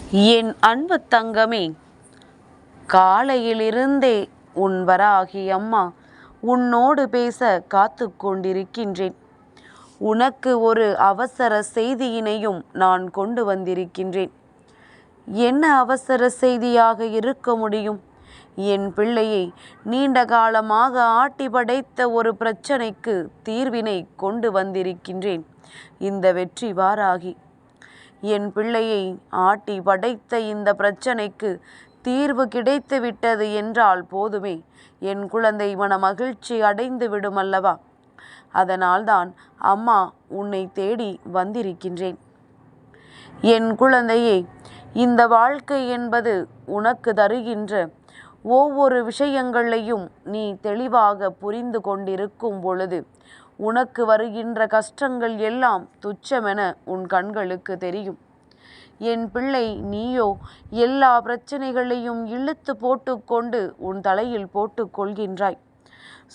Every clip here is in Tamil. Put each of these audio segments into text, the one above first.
என் அன்பு தங்கமே, காலையிலிருந்தே உன் வராகி அம்மா உன்னோடு பேச காத்து கொண்டிருக்கின்றேன். உனக்கு ஒரு அவசர செய்தியினையும் நான் கொண்டு வந்திருக்கின்றேன். என்ன அவசர செய்தியாக இருக்க முடியும்? என் பிள்ளையை நீண்ட காலமாக ஆட்டி படைத்த ஒரு பிரச்சனைக்கு தீர்வினை கொண்டு வந்திருக்கின்றேன். இந்த வெற்றி வாராகி என் பிள்ளையை ஆட்டி படைத்த இந்த பிரச்சனைக்கு தீர்வு கிடைத்து விட்டது என்றால் போதுமே, என் குழந்தை மன மகிழ்ச்சி அடைந்து விடும் அல்லவா? அதனால்தான் அம்மா உன்னை தேடி வந்திருக்கின்றேன். என் குழந்தையே, இந்த வாழ்க்கை என்பது உனக்கு தருகின்ற ஒவ்வொரு விஷயங்களையும் நீ தெளிவாக புரிந்து கொண்டிருக்கும் பொழுது உனக்கு வருகின்ற கஷ்டங்கள் எல்லாம் துச்சமென உன் கண்களுக்கு தெரியும். என் பிள்ளை, நீயோ எல்லா பிரச்சனைகளையும் இழுத்து போட்டுக்கொண்டு உன் தலையில் போட்டு கொள்கின்றாய்.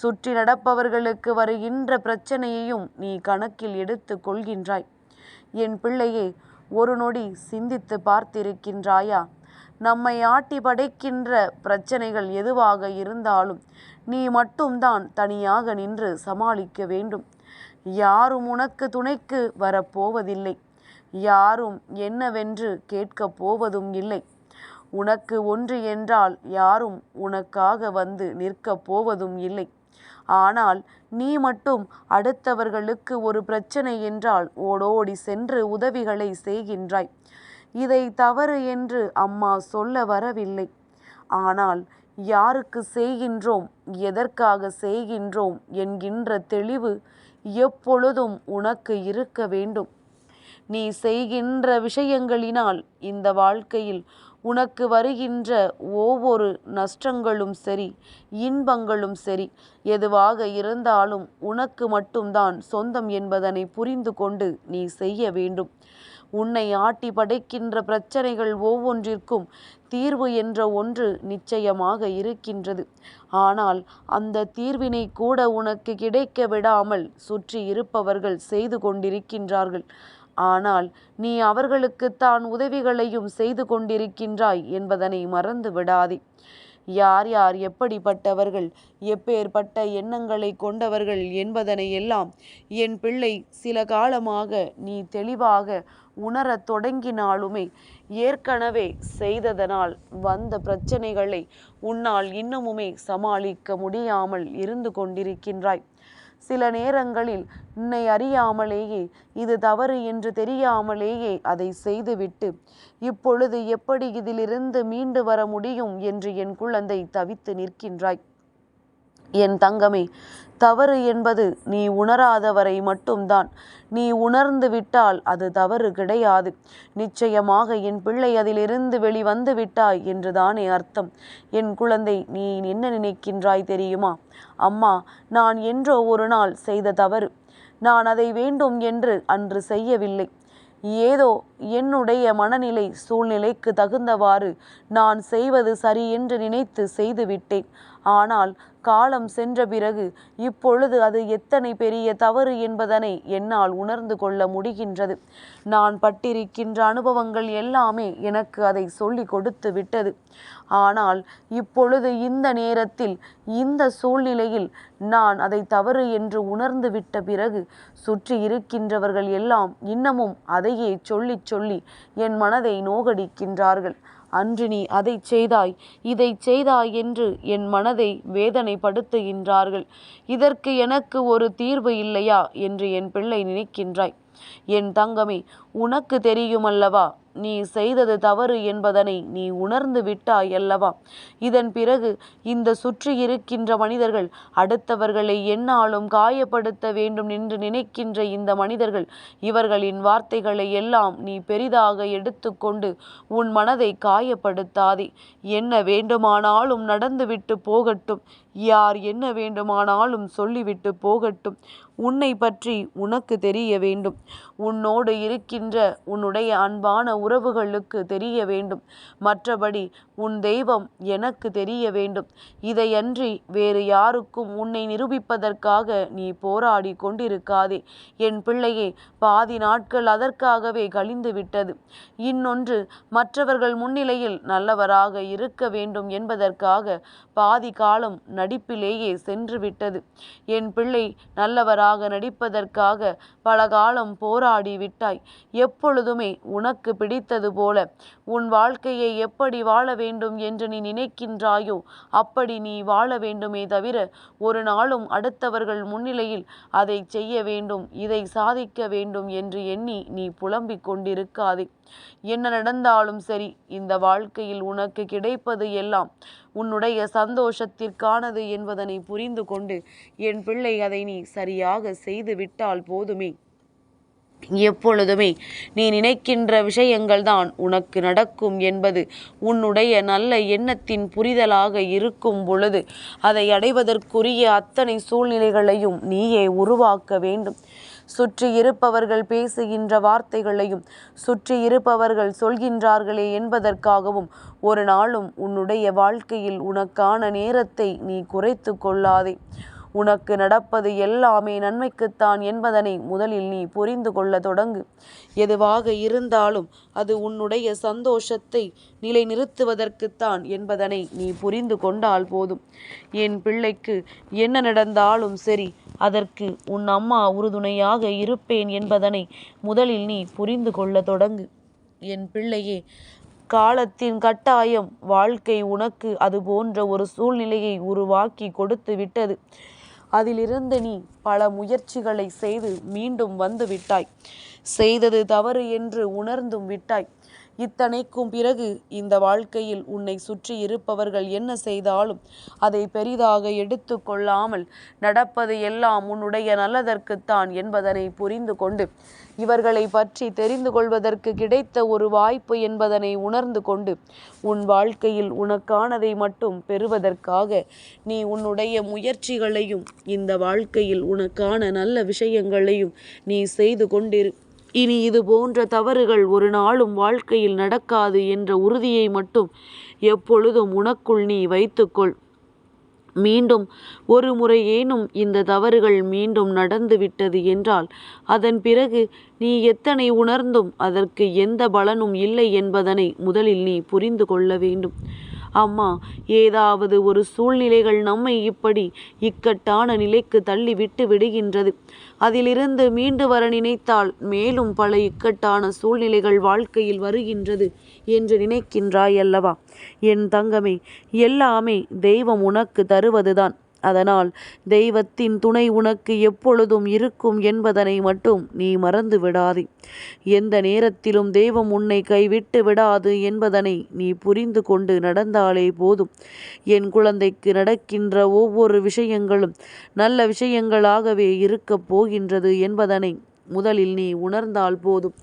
சுற்றி நடப்பவர்களுக்கு வருகின்ற பிரச்சனையையும் நீ கணக்கில் எடுத்து கொள்கின்றாய். என் பிள்ளையே, ஒரு நொடி சிந்தித்து பார்த்திருக்கின்றாயா? நம்மை ஆட்டி படைக்கின்ற பிரச்சனைகள் எதுவாக இருந்தாலும் நீ மட்டும்தான் தனியாக நின்று சமாளிக்க வேண்டும். யாரும் உனக்கு துணைக்கு வரப்போவதில்லை. யாரும் என்னவென்று கேட்கப் போவதும் இல்லை. உனக்கு ஒன்று என்றால் யாரும் உனக்காக வந்து நிற்கப் போவதும் இல்லை. ஆனால் நீ மட்டும் அடுத்தவர்களுக்கு ஒரு பிரச்சனை என்றால் ஓடோடி சென்று உதவிகளை செய்கின்றாய். இதை தவறு என்று அம்மா சொல்ல வரவில்லை. ஆனால் யாருக்கு செய்கின்றோம், எதற்காக செய்கின்றோம் என்கின்ற தெளிவு எப்பொழுதும் உனக்கு இருக்க வேண்டும். நீ செய்கின்ற விஷயங்களினால் இந்த வாழ்க்கையில் உனக்கு வருகின்ற ஒவ்வொரு நஷ்டங்களும் சரி, இன்பங்களும் சரி, எதுவாக இருந்தாலும் உனக்கு மட்டும்தான் சொந்தம் என்பதனை புரிந்து கொண்டு நீ செய்ய வேண்டும். உன்னை ஆட்டி படைக்கின்ற பிரச்சனைகள் ஒவ்வொன்றிற்கும் தீர்வு என்ற ஒன்று நிச்சயமாக இருக்கின்றது. ஆனால் அந்த தீர்வினை கூட உனக்கு கிடைக்க விடாமல் சுற்றி இருப்பவர்கள் செய்து கொண்டிருக்கின்றார்கள். ஆனால் நீ அவர்களுக்குத்தான் உதவிகளையும் செய்து கொண்டிருக்கின்றாய் என்பதனை மறந்து விடாதே. யார் யார் எப்படிப்பட்டவர்கள், எப்பேற்பட்ட எண்ணங்களை கொண்டவர்கள் என்பதனை எல்லாம் என் பிள்ளை சில காலமாக நீ தெளிவாக உணரத் தொடங்கினாலுமே ஏற்கனவே செய்ததனால் வந்த பிரச்சனைகளை உன்னால் இன்னமுமே சமாளிக்க முடியாமல் இருந்து கொண்டிருக்கின்றாய். சில நேரங்களில் உன்னை அறியாமலேயே, இது தவறு என்று தெரியாமலேயே அதை செய்துவிட்டு இப்பொழுது எப்படி இதிலிருந்து மீண்டு வர முடியும் என்று என் குழந்தை தவித்து நிற்கின்றாய். என் தங்கமே, தவறு என்பது நீ உணராதவரை மட்டும்தான். நீ உணர்ந்து விட்டால் அது தவறு கிடையாது. நிச்சயமாக என் பிள்ளை அதிலிருந்து வெளிவந்து விட்டாய் என்றுதானே அர்த்தம். என் குழந்தை, நீ என்ன நினைக்கின்றாய் தெரியுமா? அம்மா, நான் என்றோ ஒரு நாள் செய்த தவறு. நான் அதை வேண்டும் என்று அன்று செய்யவில்லை. ஏதோ என்னுடைய மனநிலை சூழ்நிலைக்கு தகுந்தவாறு நான் செய்வது சரி என்று நினைத்து செய்துவிட்டேன். ஆனால் காலம் சென்ற பிறகு இப்பொழுது அது எத்தனை பெரிய தவறு என்பதனை என்னால் உணர்ந்து கொள்ள முடிகின்றது. நான் பட்டிருக்கின்ற அனுபவங்கள் எல்லாமே எனக்கு அதை சொல்லி கொடுத்து விட்டது. ஆனால் இப்பொழுது இந்த நேரத்தில், இந்த சூழ்நிலையில் நான் அதை தவறு என்று உணர்ந்து விட்ட பிறகு சுற்றி இருக்கின்றவர்கள் எல்லாம் இன்னமும் அதையே சொல்லி சொல்லி என் மனதை நோகடிக்கின்றார்கள். அன்று நீ அதை செய்தாய், இதை செய்தாய் என்று என் மனதை வேதனைப்படுத்துகின்றார்கள். இதற்கு எனக்கு ஒரு தீர்வு இல்லையா என்று என் பிள்ளை நினைக்கின்றாய். என் தங்கமே, உனக்கு தெரியுமல்லவா நீ செய்தது தவறு என்பதனை நீ உணர்ந்து விட்டாய் அல்லவா? இதன் பிறகு இந்த சுற்றி இருக்கின்ற மனிதர்கள் அடுத்தவர்களை எந்நாளும் காயப்படுத்த வேண்டும் என்று நினைக்கின்ற இந்த மனிதர்கள், இவர்களின் வார்த்தைகளை எல்லாம் நீ பெரிதாக எடுத்துக்கொண்டு உன் மனதை காயப்படுத்தாதே. என்ன வேண்டுமானாலும் நடந்துவிட்டு போகட்டும், யார் என்ன வேண்டுமானாலும் சொல்லிவிட்டு போகட்டும். உன்னை பற்றி உனக்கு தெரிய வேண்டும். உன்னோடு இருக்கின்ற உன்னுடைய அன்பான உறவுகளுக்கு தெரிய வேண்டும். மற்றபடி உன் தெய்வம் எனக்கு தெரிய வேண்டும். இதையன்றி வேறு யாருக்கும் உன்னை நிரூபிப்பதற்காக நீ போராடி கொண்டிருக்காதே. என் பிள்ளையே, பாதி நாட்கள் அதற்காகவே கழிந்து விட்டது. இன்னொன்று, மற்றவர்கள் முன்னிலையில் நல்லவராக இருக்க வேண்டும் என்பதற்காக பாதி காலம் நடிப்பிலேயே சென்று விட்டது. என் பிள்ளை, நல்லவராக நடிப்பதற்காக பல காலம் போராடி விட்டாய். எப்பொழுதுமே உனக்கு பிடித்தது போல உன் வாழ்க்கையை எப்படி வாழ வேண்டும் என்று நீ நினைக்கின்றாயோ அப்படி நீ வாழ வேண்டுமே தவிர ஒரு நாளும் அடுத்தவர்கள் முன்னிலையில் அதை செய்ய வேண்டும், இதை சாதிக்க வேண்டும் என்று எண்ணி நீ புலம்பிக் கொண்டிருக்காதே. என்ன நடந்தாலும் சரி, இந்த வாழ்க்கையில் உனக்கு கிடைப்பது எல்லாம் உன்னுடைய சந்தோஷத்திற்கானது என்பதனை புரிந்து கொண்டு என் பிள்ளை அதை நீ சரியாக செய்து விட்டால் போதுமே. எப்பொழுதுமே நீ நினைக்கின்ற விஷயங்கள்தான் உனக்கு நடக்கும் என்பது உன்னுடைய நல்ல எண்ணத்தின் புரிதலாக இருக்கும் பொழுது அதை அடைவதற்குரிய அத்தனை சூழ்நிலைகளையும் நீயே உருவாக்க வேண்டும். சுற்றி இருப்பவர்கள் பேசுகின்ற வார்த்தைகளையும் சுற்றி இருப்பவர்கள் சொல்கின்றார்களே என்பதற்காகவும் ஒரு நாளும் உன்னுடைய வாழ்க்கையில் உனக்கான நேரத்தை நீ குறைத்து கொள்ளாதே. உனக்கு நடப்பது எல்லாமே நன்மைக்குத்தான் என்பதனை முதலில் நீ புரிந்து கொள்ள தொடங்கு. எதுவாக இருந்தாலும் அது உன்னுடைய சந்தோஷத்தை நிலைநிறுத்துவதற்குத்தான் என்பதனை நீ புரிந்து கொண்டால் போதும். என் பிள்ளைக்கு என்ன நடந்தாலும் சரி, அதற்கு உன் அம்மா உறுதுணையாக இருப்பேன் என்பதனை முதலில் நீ புரிந்து கொள்ள தொடங்கு. என் பிள்ளையே, காலத்தின் கட்டாயம் வாழ்க்கை உனக்கு அது போன்ற ஒரு சூழ்நிலையை உருவாக்கி கொடுத்து விட்டது. அதிலிருந்து நீ பல முயற்சிகளை செய்து மீண்டும் வந்து விட்டாய். செய்தது தவறு என்று உணர்ந்தும் விட்டாய். இத்தனைக்கும் பிறகு இந்த வாழ்க்கையில் உன்னை சுற்றி இருப்பவர்கள் என்ன செய்தாலும் அதை பெரிதாக எடுத்து கொள்ளாமல் நடப்பது எல்லாம் உன்னுடைய நல்லதற்குத்தான் என்பதனை புரிந்து கொண்டு இவர்களை பற்றி தெரிந்து கொள்வதற்கு கிடைத்த ஒரு வாய்ப்பு என்பதனை உணர்ந்து கொண்டு உன் வாழ்க்கையில் உனக்கானதை மட்டும் பெறுவதற்காக நீ உன்னுடைய முயற்சிகளையும் இந்த வாழ்க்கையில் உனக்கான நல்ல விஷயங்களையும் நீ செய்து கொண்டிரு. இனி இது போன்ற தவறுகள் ஒரு நாளும் வாழ்க்கையில் நடக்காது என்ற உறுதியை மட்டும் எப்பொழுதும் உனக்குள் நீ வைத்துக்கொள். மீண்டும் ஒரு முறையேனும் இந்த தவறுகள் மீண்டும் நடந்துவிட்டது என்றால் அதன் பிறகு நீ எத்தனை உணர்ந்தும் அதற்கு எந்த பலனும் இல்லை என்பதனை முதலில் நீ புரிந்து கொள்ள வேண்டும். அம்மா, ஏதாவது ஒரு சூழ்நிலைகள் நம்மை இப்படி இக்கட்டான நிலைக்கு தள்ளி விட்டு விடுகின்றது. அதிலிருந்து மீண்டு வர நினைத்தால் மேலும் பல இக்கட்டான சூழ்நிலைகள் வாழ்க்கையில் வருகின்றது என்று நினைக்கின்றாய் அல்லவா? என் தங்கமே, எல்லாமே தெய்வம் உனக்கு தருவதுதான். அதனால் தெய்வத்தின் துணை உனக்கு எப்பொழுதும் இருக்கும் என்பதனை மட்டும் நீ மறந்து விடாதே. எந்த நேரத்திலும் தெய்வம் உன்னை கைவிட்டு விடாது என்பதனை நீ புரிந்து கொண்டு நடந்தாலே போதும். என் குழந்தைக்கு நடக்கின்ற ஒவ்வொரு விஷயங்களும் நல்ல விஷயங்களாகவே இருக்கப் போகின்றது என்பதனை முதலில் நீ உணர்ந்தால் போதும்.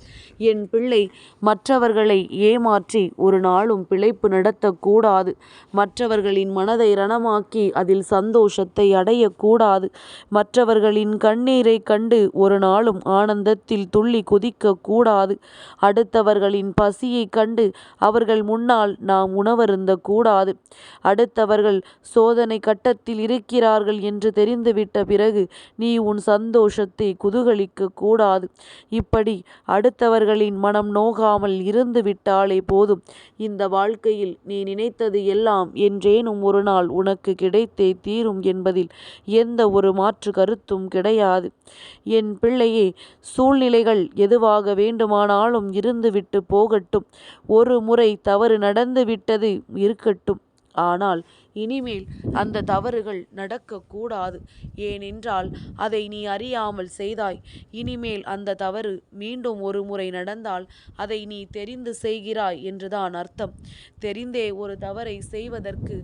என் பிள்ளை, மற்றவர்களை ஏமாற்றி ஒரு நாளும் பிழைப்பு நடத்தக்கூடாது. மற்றவர்களின் மனதை ரணமாக்கி அதில் சந்தோஷத்தை அடையக்கூடாது. மற்றவர்களின் கண்ணீரை கண்டு ஒரு நாளும் ஆனந்தத்தில் துள்ளி குதிக்கக்கூடாது. அடுத்தவர்களின் பசியை கண்டு அவர்கள் முன்னால் நாம் உணவருந்த கூடாது. அடுத்தவர்கள் சோதனை கட்டத்தில் இருக்கிறார்கள் என்று தெரிந்துவிட்ட பிறகு நீ உன் சந்தோஷத்தை குதூகலிக்க கூடாது. இப்படி அடுத்தவர்களின் மனம் நோகாமல் இருந்து விட்டாலே போதும். இந்த வாழ்க்கையில் நீ நினைத்தது எல்லாம் என்றேனும் ஒரு நாள் உனக்கு கிடைத்தே தீரும் என்பதில் எந்த ஒரு மாற்று கருத்தும் கிடையாது. என் பிள்ளையே, சூழ்நிலைகள் எதுவாக வேண்டுமானாலும் இருந்துவிட்டு போகட்டும். ஒரு முறை தவறு நடந்துவிட்டது இருக்கட்டும். ஆனால் இனிமேல் அந்த தவறுகள் நடக்கக்கூடாது. ஏனென்றால் அதை நீ அறியாமல் செய்தாய். இனிமேல் அந்த தவறு மீண்டும் ஒரு முறை நடந்தால் அதை நீ தெரிந்து செய்கிறாய் என்றுதான் அர்த்தம். தெரிந்தே ஒரு தவறை செய்வதற்கு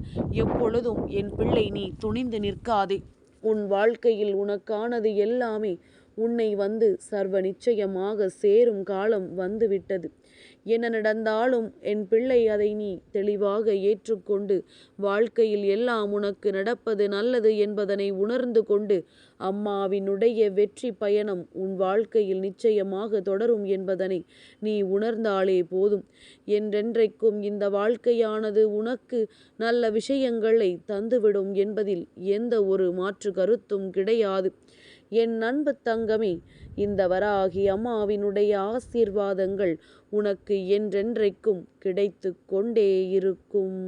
எப்பொழுதும் என் பிள்ளை நீ துணிந்து நிற்காதே. உன் வாழ்க்கையில் உனக்கானது எல்லாமே உன்னை வந்து சர்வ நிச்சயமாக சேரும் காலம் வந்துவிட்டது. என்ன நடந்தாலும் என் பிள்ளை அதை நீ தெளிவாக ஏற்றுக்கொண்டு வாழ்க்கையில் எல்லாம் உனக்கு நடப்பது நல்லது என்பதனை உணர்ந்து கொண்டு அம்மாவினுடைய வெற்றி பயணம் உன் வாழ்க்கையில் நிச்சயமாக தொடரும் என்பதனை நீ உணர்ந்தாலே போதும். என்றென்றைக்கும் இந்த வாழ்க்கையானது உனக்கு நல்ல விஷயங்களை தந்துவிடும் என்பதில் எந்த ஒரு மாற்று கருத்தும் கிடையாது. என் அன்பு தங்கமே, இந்த வராகி அம்மாவினுடைய ஆசீர்வாதங்கள் உனக்கு என்றென்றைக்கும் கிடைத்து கொண்டே இருக்கும்.